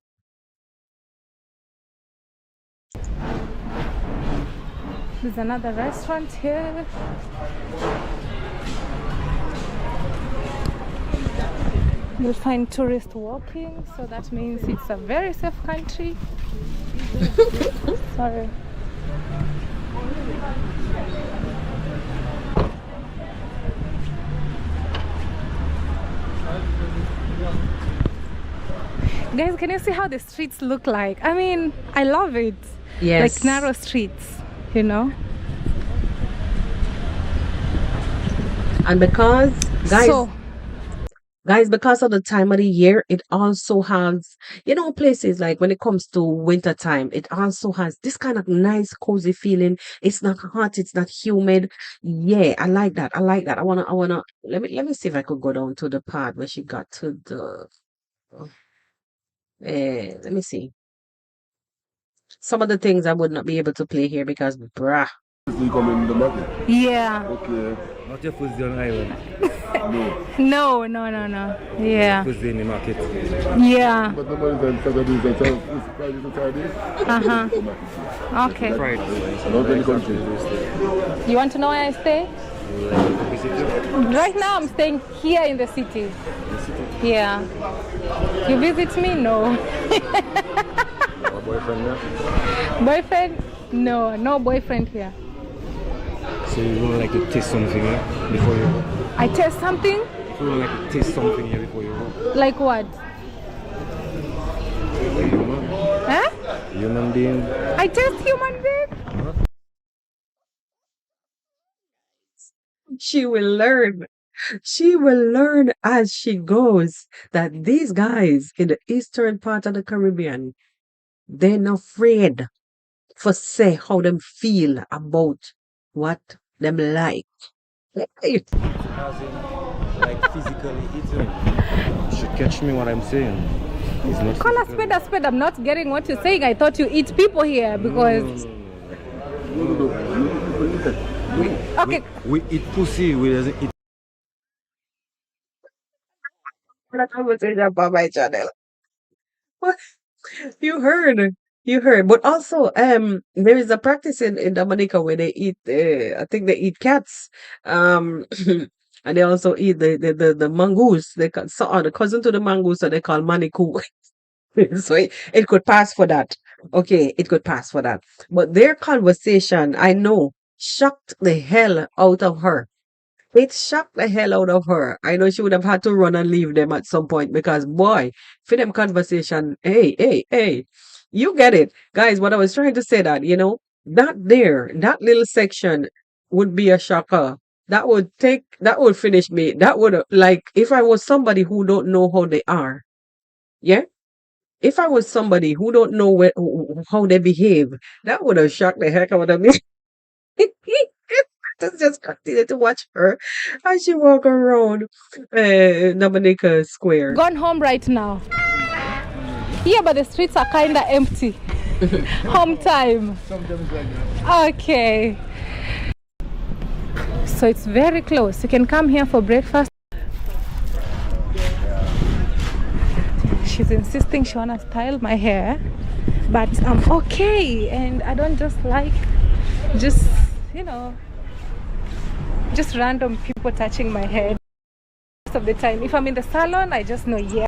F: There's another restaurant here. You'll find tourists walking, so that means it's a very safe country. Sorry. Guys, can you see how the streets look like? I mean, I love it.
B: Yes.
F: Like narrow streets, you know?
B: And because
F: So,
B: guys, because of the time of the year, it also has, places like when it comes to winter time, it also has this kind of nice, cozy feeling. It's not hot, it's not humid. Yeah, I like that. I like that. Let me see if I could go down to the part where she got to let me see. Some of the things I would not be able to play here because, bruh.
G: You come in the market?
F: yeah.
G: Okay.
H: Not your first day on island.
G: No.
F: No. Yeah.
H: First day in the market.
F: Yeah.
G: But normally on Saturdays and Fridays and Saturdays.
F: Uh-huh. Okay.
H: Friday.
G: Not in the country.
F: You want to know where I stay? Right now I'm staying here in the city. Yeah. You visit me? No.
H: No boyfriend there?
F: Boyfriend? No, no boyfriend here.
H: So you would like to taste something here before you go?
F: I taste something?
H: You would like to taste something here before you go?
F: Like what?
H: Human?
F: Huh?
H: Human being?
F: I taste human being?
H: Huh?
B: She will learn. She will learn as she goes that these guys in the eastern part of the Caribbean, they're not afraid for say how them feel about what them like. Right.
H: As in, like physically eating. You should catch me what I'm saying. It's not
F: Call a
H: physically.
F: spade a spade. I'm not getting what you're saying. I thought you eat people here because... Okay.
H: We eat pussy, we doesn't eat.
B: That conversation about my channel. What? You heard. You heard. But also, there is a practice in Dominica where they eat, I think they eat cats. And they also eat the mongoose. The cousin to the mongoose, so they call manikou. So it could pass for that. Okay, it could pass for that. But their conversation, I know, shocked the hell out of her. It shocked the hell out of her. I know she would have had to run and leave them at some point because, boy, for them conversation, hey, you get it. Guys, what I was trying to say that little section would be a shocker. That would finish me. That would, like, if I was somebody who don't know how they are, yeah? If I was somebody who don't know how they behave, that would have shocked the heck out of me. Just continue to watch her as she walk around Domenica Square.
F: Gone home right now. Yeah, but the streets are kind of empty. Home time. Okay. So it's very close. You can come here for breakfast. She's insisting she wanna style my hair, but I'm okay, and I don't just like just random people touching my head. Most of the time, if I'm in the salon, I just know, yeah.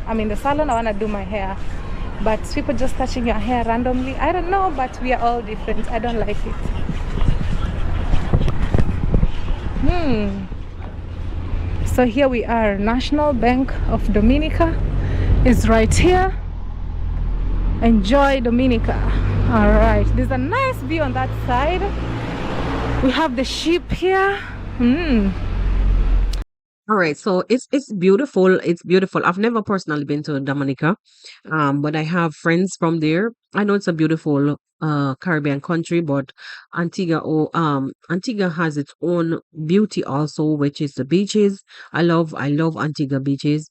F: I'm in the salon, I want to do my hair. But people just touching your hair randomly, I don't know, but we are all different. I don't like it. So here we are. National Bank of Dominica is right here. Enjoy Dominica. All right, there's a nice view on that side. We have the sheep here.
B: All right, so it's beautiful. It's beautiful. I've never personally been to Dominica, but I have friends from there. I know it's a beautiful Caribbean country, but Antigua has its own beauty also, which is the beaches. I love Antigua beaches.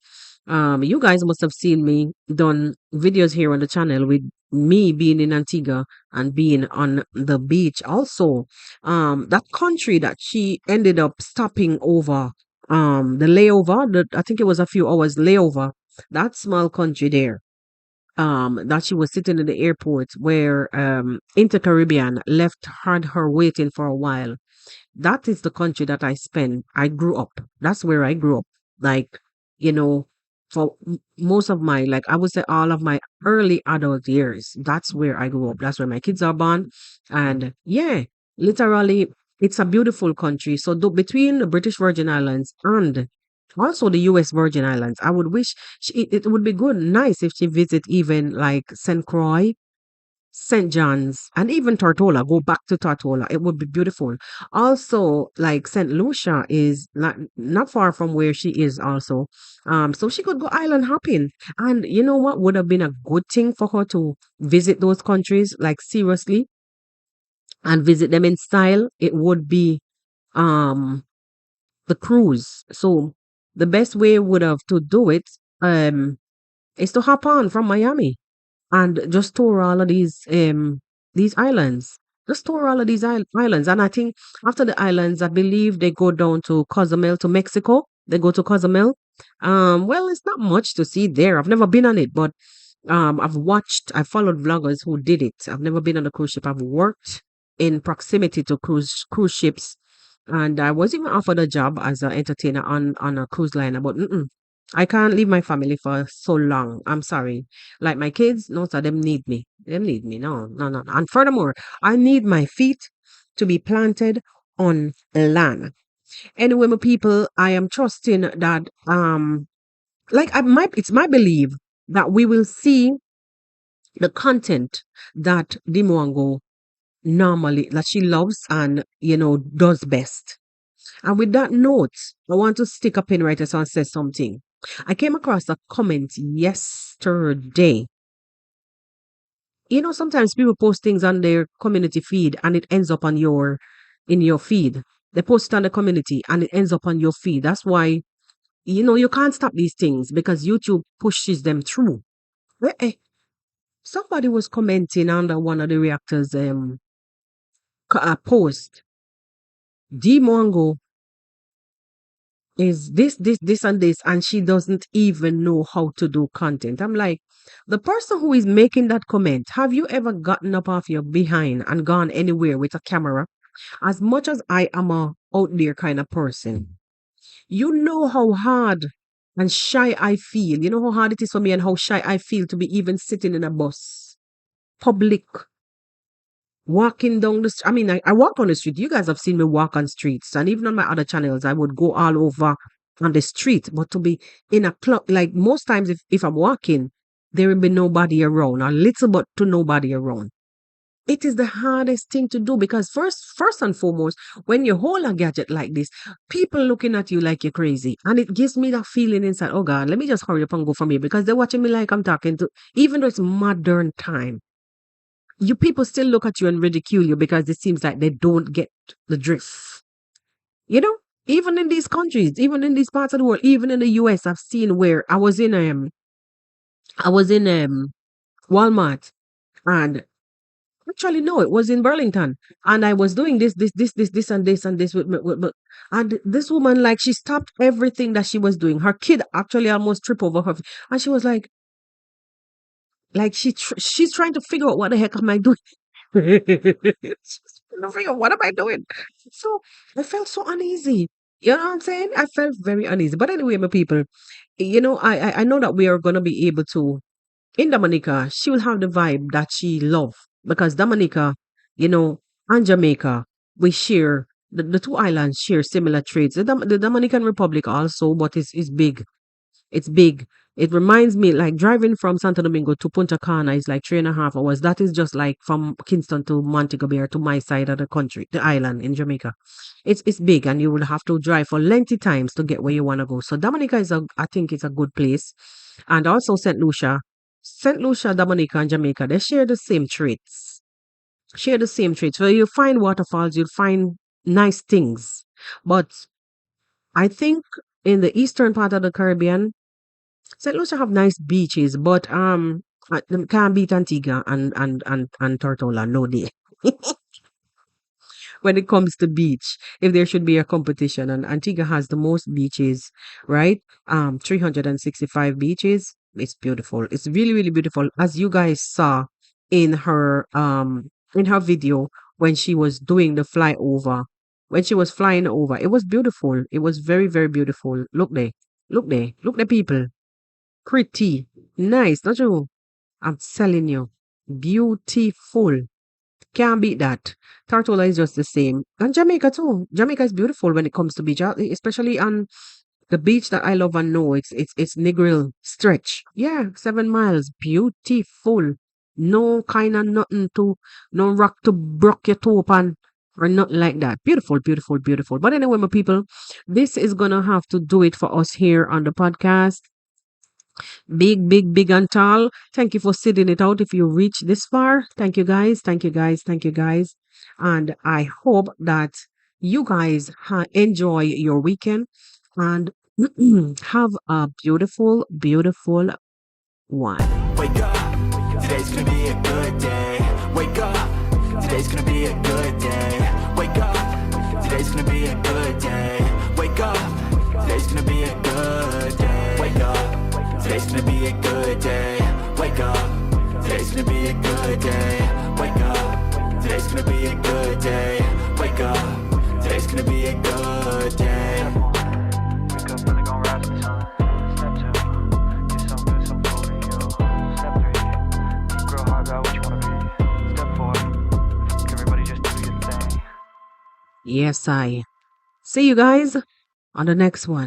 B: You guys must have seen me done videos here on the channel with me being in Antigua and being on the beach also. That country that she ended up stopping over, the layover, I think it was a few hours layover, that small country there, that she was sitting in the airport where Inter-Caribbean left had her waiting for a while. That is the country that I grew up. That's where I grew up. Like, you know, for most of my, like, I would say all of my early adult years, that's where I grew up. That's where my kids are born. And yeah, literally, it's a beautiful country. So between the British Virgin Islands and also the US Virgin Islands, I would wish it would be good, nice if she visit even like St. Croix, St. John's, and even Tortola. Go back to Tortola. It would be beautiful. Also, like St. Lucia is not far from where she is also. So she could go island hopping. And you know what would have been a good thing for her to visit those countries, like seriously, and visit them in style? It would be um the cruise. So the best way would have to do it is to hop on from Miami and just tour all of these islands. Just tour all of these islands. And I think after the islands, I believe they go down to Cozumel, to Mexico. They go to Cozumel. Well, it's not much to see there. I've never been on it, but I followed vloggers who did it. I've never been on a cruise ship. I've worked in proximity to cruise ships, and I was even offered a job as an entertainer on a cruise liner, but I can't leave my family for so long. I'm sorry. Like my kids, no, so them need me. Them need me. No, no, no. And furthermore, I need my feet to be planted on land. Anyway, my people, I am trusting that it's my belief that we will see the content that Deemwango normally that she loves and does best. And with that note, I want to stick a pin right as and say something. I came across a comment yesterday. Sometimes people post things on their community feed and it ends up in your feed. They post it on the community and it ends up on your feed. That's why, you can't stop these things because YouTube pushes them through. Somebody was commenting under one of the reactors' post. Dee Mwango is this, and this, and she doesn't even know how to do content. I'm like, the person who is making that comment, have you ever gotten up off your behind and gone anywhere with a camera? As much as I am a out there kind of person, you know how hard and shy I feel. You know how hard it is for me and how shy I feel to be even sitting in a bus, public, walking down the street. I mean, I walk on the street. You guys have seen me walk on streets, and even on my other channels, I would go all over on the street. But to be in a club, like most times, if I'm walking, there will be nobody around, or little but to nobody around. It is the hardest thing to do because first and foremost, when you hold a gadget like this, people looking at you like you're crazy, and it gives me that feeling inside. Oh God, let me just hurry up and go from here because they're watching me like I'm talking to. Even though it's modern time, you people still look at you and ridicule you because it seems like they don't get the drift. Even in these countries, even in these parts of the world, even in the US, I've seen where I was in Walmart, and actually no, it was in Burlington, and I was doing this and this and this woman, like, she stopped everything that she was doing. Her kid actually almost tripped over her, and she was like she's trying to figure out what the heck am I doing. She's trying to figure out what am I doing. So I felt so uneasy. You know what I'm saying? I felt very uneasy. But anyway, my people, I know that we are gonna be able to in Dominica, she will have the vibe that she love because Dominica, you know, and Jamaica, we share the two islands share similar traits. The Dominican Republic also, but it's big. It's big. It reminds me like driving from Santo Domingo to Punta Cana is like 3.5 hours. That is just like from Kingston to Montego Bay or to my side of the country, the island in Jamaica. It's big and you will have to drive for lengthy times to get where you want to go. So Dominica I think it's a good place. And also St. Lucia. St. Lucia, Dominica and Jamaica, they share the same traits. Share the same traits. Where you find waterfalls, you'll find nice things. But I think in the eastern part of the Caribbean, St. Lucia have nice beaches, but them can't beat Antigua and Tortola, no day. When it comes to beach, if there should be a competition, and Antigua has the most beaches, right? 365 beaches. It's beautiful. It's really, really beautiful. As you guys saw in her video when she was doing the flyover, when she was flying over, it was beautiful. It was very, very beautiful. Look there. Look there. Look the people. Pretty. Nice, not you? I'm telling you. Beautiful. Can't beat that. Tartola is just the same. And Jamaica too. Jamaica is beautiful when it comes to beach, especially on the beach that I love and know. It's Negril stretch. Yeah, 7 miles. Beautiful. No kind of nothing to, no rock to broke your toe upon or nothing like that. Beautiful, beautiful, beautiful. But anyway, my people, this is gonna have to do it for us here on the podcast. Big, big, big and tall. Thank you for sitting it out if you reach this far. Thank you guys. Thank you guys. Thank you guys. And I hope that you guys enjoy your weekend and have a beautiful, beautiful one.
A: Wake up, today's gonna be a good day. Wake up, today's gonna be a good day. Wake up, today's gonna be a good day. Wake up, today's gonna be a good day. Wake up, today's gonna be a good day. Wake up, today's gonna be a good day. Wake up, today's gonna be a good day. Wake up, today's gonna be a good day.
C: Wake up, really gon' rise to the sun. Step 2, get some good, some food in you. Step 3, think real hard about what you wanna be. Step 4, everybody just do your thing.
B: Yes, I. See you guys on the next one.